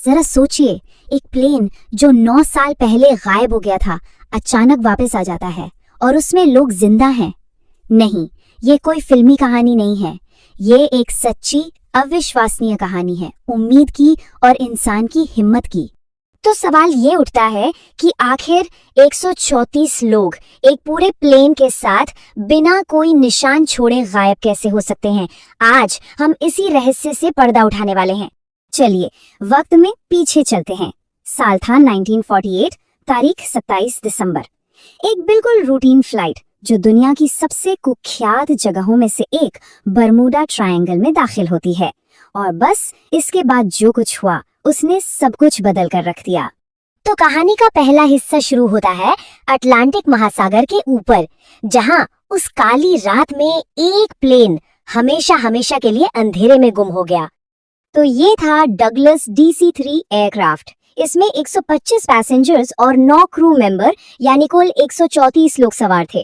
जरा सोचिए, एक प्लेन जो 9 साल पहले गायब हो गया था अचानक वापस आ जाता है और उसमें लोग जिंदा हैं। नहीं, ये कोई फिल्मी कहानी नहीं है, ये एक सच्ची अविश्वसनीय कहानी है, उम्मीद की और इंसान की हिम्मत की। तो सवाल ये उठता है कि आखिर 134 लोग एक पूरे प्लेन के साथ बिना कोई निशान छोड़े गायब कैसे हो सकते हैं। आज हम इसी रहस्य से पर्दा उठाने वाले हैं। चलिए वक्त में पीछे चलते हैं। साल था 1948, तारीख 27 दिसंबर। एक बिल्कुल रूटीन फ्लाइट जो दुनिया की सबसे कुख्यात जगहों में से एक बरमूडा ट्रायंगल में दाखिल होती है, और बस इसके बाद जो कुछ हुआ उसने सब कुछ बदल कर रख दिया। तो कहानी का पहला हिस्सा शुरू होता है अटलांटिक महासागर के ऊपर, जहां उस काली रात में एक प्लेन हमेशा हमेशा के लिए अंधेरे में गुम हो गया। तो ये था डगलस DC-3 एयरक्राफ्ट। इसमें 125 पैसेंजर्स और 9 क्रू मेंबर यानी कुल 134 लोग सवार थे।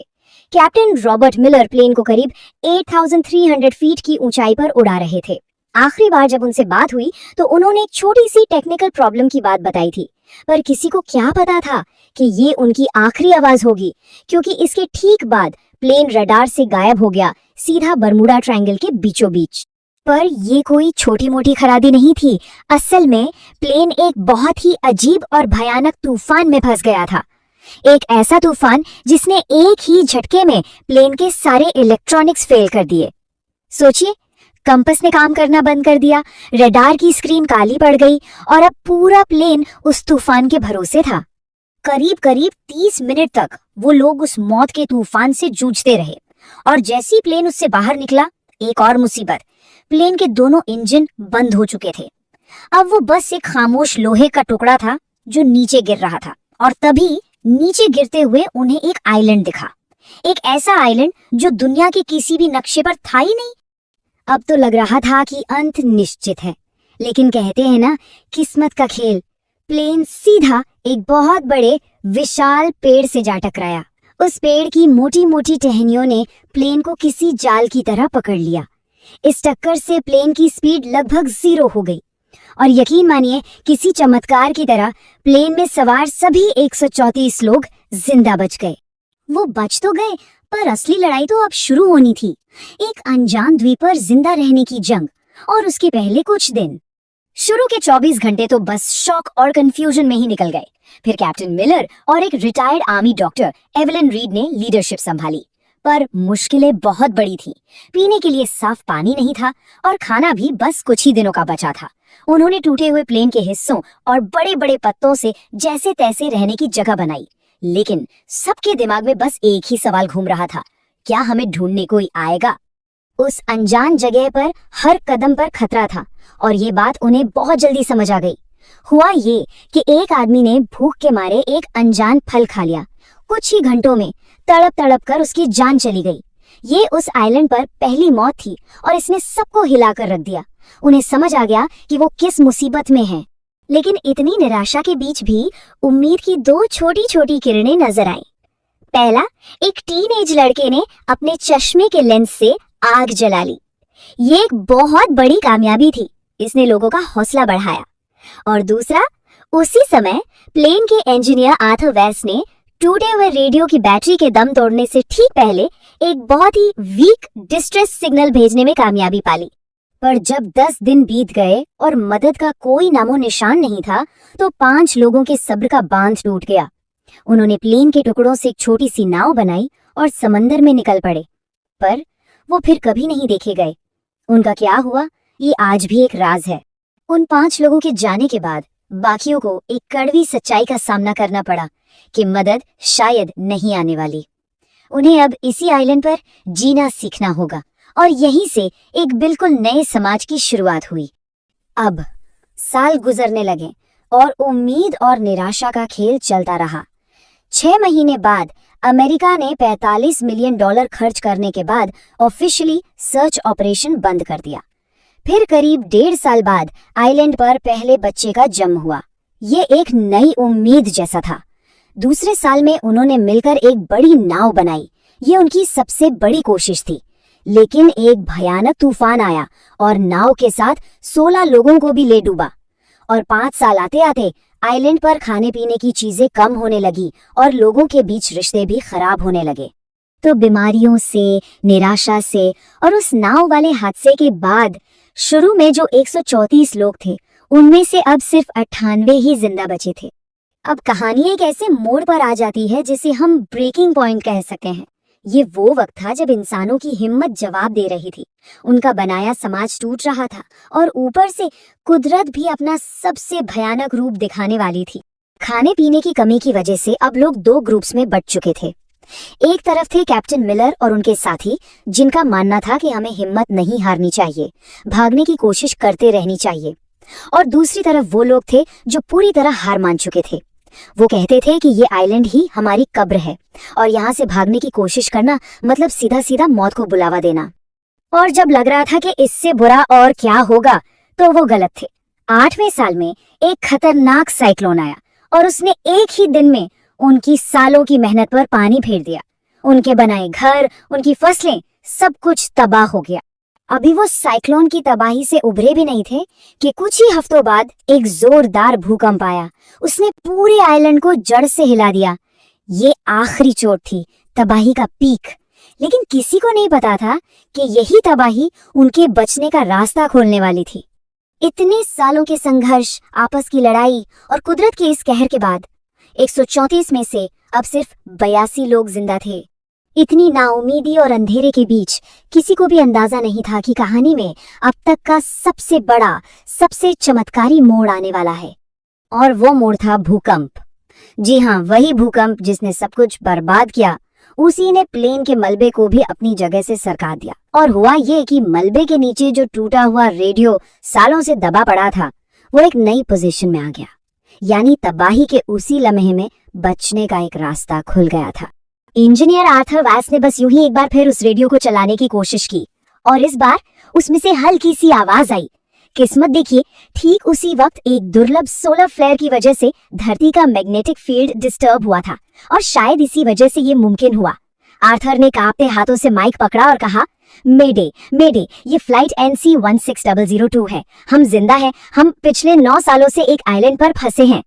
कैप्टन रॉबर्ट मिलर प्लेन को करीब 8,300 फीट की ऊंचाई पर उड़ा रहे थे। आखिरी बार जब उनसे बात हुई तो उन्होंने एक छोटी सी टेक्निकल प्रॉब्लम की बात बताई थी, पर किसी को क्या पता था कि ये उनकी आखिरी आवाज होगी, क्योंकि इसके ठीक बाद प्लेन रडार से गायब हो गया, सीधा बरमूडा ट्रायंगल के बीचों बीच। पर ये कोई छोटी मोटी खराबी नहीं थी। असल में प्लेन एक बहुत ही अजीब और भयानक तूफान में फंस गया था। एक ऐसा तूफान जिसने एक ही झटके में प्लेन के सारे इलेक्ट्रॉनिक्स फेल कर दिए। सोचिए, कंपास ने काम करना बंद कर दिया, रडार की स्क्रीन काली पड़ गई और अब पूरा प्लेन उस तूफान के भरोसे था। करीब करीब 30 मिनट तक वो लोग उस मौत के तूफान से जूझते रहे, और जैसे ही प्लेन उससे बाहर निकला, एक और मुसीबत, प्लेन के दोनों इंजन बंद हो चुके थे। अब वो बस एक खामोश लोहे का टुकड़ा था जो नीचे गिर रहा था, और तभी नीचे गिरते हुए उन्हें एक आइलैंड दिखा। एक ऐसा आइलैंड जो दुनिया के किसी भी नक्शे पर था ही नहीं। अब तो लग रहा था कि अंत निश्चित है, लेकिन कहते हैं ना, किस्मत का खेल। प्लेन सीधा एक बहुत बड़े विशाल पेड़ से जा टकराया। उस पेड़ की मोटी मोटी टहनियों ने प्लेन को किसी जाल की तरह पकड़ लिया। इस टक्कर से प्लेन की स्पीड लगभग 0 हो गई, और यकीन मानिए, किसी चमत्कार की तरह प्लेन में सवार सभी 134 लोग जिंदा बच गए। वो बच तो गए, पर असली लड़ाई तो अब शुरू होनी थी। एक अनजान द्वीप पर जिंदा रहने की जंग। और उसके पहले कुछ दिन, शुरू के 24 घंटे तो बस शॉक और कंफ्यूजन में ही निकल गए। फिर कैप्टन मिलर और एक retired army doctor Evelyn read ने लीडरशिप संभाली, पर मुश्किलें बहुत बड़ी थी। पीने के लिए साफ पानी नहीं था, और खाना भी बस कुछ ही दिनों का बचा था। उन्होंने टूटे हुए प्लेन के हिस्सों और बड़े बड़े पत्तों से जैसे तैसे रहने की जगह बनाई, लेकिन सबके दिमाग में बस एक ही सवाल घूम रहा था, क्या हमें ढूंढने कोई आएगा? उस अनजान जगह पर हर कदम पर खतरा था, और ये बात उन्हें बहुत जल्दी समझ आ गई। हुआ ये कि एक आदमी ने भूख के मारे एक अनजान फल खा लिया। कुछ ही घंटों में तड़प तड़प कर उसकी जान चली गई। ये उस आइलैंड पर पहली मौत थी, और इसने सबको हिलाकर रख दिया। उन्हें समझ आ गया कि वो किस मुसीबत में हैं। लेकिन इतनी निराशा के बीच भी उम्मीद की 2 छोटी छोटी किरणें नजर आईं। पहला, एक टीनेज लड़के ने अपने चश्मे के लेंस से आग जला ली। ये एक बहुत बड़ी कामयाबी थी, इसने लोगों का हौसला बढ़ाया। और दूसरा, उसी समय प्लेन के इंजीनियर आर्थर वेस ने टूटे हुए रेडियो की बैटरी के दम तोड़ने से ठीक पहले एक बहुत ही वीक डिस्ट्रेस सिग्नल भेजने में कामयाबी पाली। पर जब 10 दिन बीत गए और मदद का कोई नामो निशान नहीं था, तो 5 लोगों के सब्र का बांध टूट गया। उन्होंने प्लेन के टुकड़ों से एक छोटी सी नाव बनाई और समंदर में निकल पड़े, पर वो फिर कभी नहीं देखे गए। उनका क्या हुआ, ये आज भी एक राज है। उन 5 लोगों के जाने के बाद बाकियों को एक कड़वी सच्चाई का सामना करना पड़ा कि मदद शायद नहीं आने वाली। उन्हें अब इसी आइलैंड पर जीना सीखना होगा, और यहीं से एक बिल्कुल नए समाज की शुरुआत हुई। अब साल गुजरने लगे और उम्मीद और निराशा का खेल चलता रहा। 6 महीने बाद अमेरिका ने $45 मिलियन खर्च करने के बाद ऑफिशियली सर्च ऑपरेशन बंद कर दिया। फिर करीब 1.5 साल बाद आइलैंड पर पहले बच्चे का जन्म हुआ। ये एक नई उम्मीद जैसा था। दूसरे साल में उन्होंने मिलकर एक बड़ी नाव बनाई। ये उनकी सबसे बड़ी कोशिश थी, लेकिन एक भयानक तूफान आया और नाव के साथ 16 लोगों को भी ले डूबा। और 5 साल आते आते आइलैंड पर खाने पीने की चीजें कम होने लगी और लोगों के बीच रिश्ते भी खराब होने लगे। तो बीमारियों से, निराशा से और उस नाव वाले हादसे के बाद शुरू में जो 134 लोग थे, उनमें से अब सिर्फ 98 ही जिंदा बचे थे। अब कहानी एक ऐसे मोड़ पर आ जाती है जिसे हम ब्रेकिंग पॉइंट कह सकते हैं। ये वो वक्त था जब इंसानों की हिम्मत जवाब दे रही थी, उनका बनाया समाज टूट रहा था और ऊपर से कुदरत भी अपना सबसे भयानक रूप दिखाने वाली थी। खाने पीने की कमी की वजह से अब लोग 2 ग्रुप्स में बंट चुके थे। एक तरफ थे कैप्टन मिलर और उनके साथी, जिनका मानना था कि हमें हिम्मत नहीं हारनी चाहिए, भागने की कोशिश करते रहनी चाहिए। और दूसरी तरफ वो लोग थे जो पूरी तरह हार मान चुके थे। वो कहते थे कि ये आइलैंड ही हमारी कब्र है और यहाँ से भागने की कोशिश करना मतलब सीधा सीधा मौत को बुलावा देना। और जब लग रहा था कि इससे बुरा और क्या होगा, तो वो गलत थे। 8वें साल में एक खतरनाक साइक्लोन आया और उसने एक ही दिन में उनकी सालों की मेहनत पर पानी फेर दिया। उनके बनाए घर, उनकी फसलें, सब कुछ तबाह हो गया। अभी वो साइक्लोन की तबाही से उभरे भी नहीं थे कि कुछ ही हफ्तों बाद एक जोरदार भूकंप आया। उसने पूरे आइलैंड को जड़ से हिला दिया। ये आखिरी चोट थी, तबाही का पीक। लेकिन किसी को नहीं पता था कि यही तबाही उनके बचने का रास्ता खोलने वाली थी। इतने सालों के संघर्ष, आपस की लड़ाई और कुदरत के इस कहर के बाद 134 में से अब सिर्फ 82 लोग जिंदा थे। इतनी नाउमीदी और अंधेरे के बीच किसी को भी अंदाजा नहीं था कि कहानी में अब तक का सबसे बड़ा, सबसे चमत्कारी मोड़ आने वाला है। और वो मोड़ था भूकंप। जी हाँ, वही भूकंप जिसने सब कुछ बर्बाद किया, उसी ने प्लेन के मलबे को भी अपनी जगह से सरका दिया। और हुआ ये कि मलबे के नीचे जो टूटा हुआ रेडियो सालों से दबा पड़ा था, वो एक नई पोजीशन में आ गया। यानी तबाही के उसी लम्हे में बचने का एक रास्ता खुल गया था। इंजीनियर आर्थर वैस ने बस यूं ही एक बार फिर उस रेडियो को चलाने की कोशिश की और इस बार उसमें से हल्की सी आवाज आई। किस्मत देखिए, ठीक उसी वक्त एक दुर्लभ सोलर फ्लेयर की वजह से धरती का मैग्नेटिक फील्ड डिस्टर्ब हुआ था और शायद इसी वजह से ये मुमकिन हुआ। आर्थर ने कांपते हाथों से माइक पकड़ा और कहा, मेडे मेडे, ये फ्लाइट NC 16002 है। हम जिंदा हैं। हम पिछले 9 सालों से एक आइलैंड पर फंसे हैं।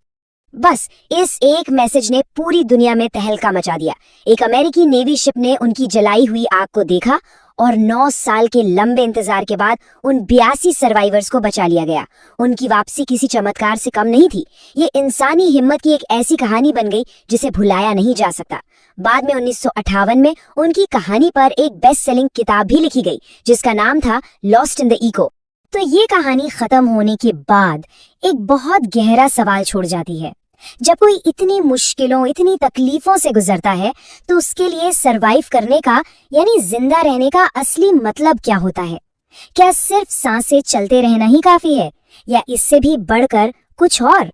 बस इस एक मैसेज ने पूरी दुनिया में तहलका मचा दिया। एक अमेरिकी नेवी शिप ने उनकी जलाई हुई आग को देखा और 9 साल के लंबे इंतजार के बाद उन 82 सर्वाइवर्स को बचा लिया गया। उनकी वापसी किसी चमत्कार से कम नहीं थी। ये इंसानी हिम्मत की एक ऐसी कहानी बन गई जिसे भुलाया नहीं जा सकता। बाद में 1958 में उनकी कहानी पर एक बेस्ट सेलिंग किताब भी लिखी गई जिसका नाम था लॉस्ट इन द इको। तो ये कहानी खत्म होने के बाद एक बहुत गहरा सवाल छोड़ जाती है। जब कोई इतनी मुश्किलों, इतनी तकलीफों से गुजरता है, तो उसके लिए सरवाइव करने का यानी जिंदा रहने का असली मतलब क्या होता है? क्या सिर्फ सांसें चलते रहना ही काफी है या इससे भी बढ़कर कुछ और?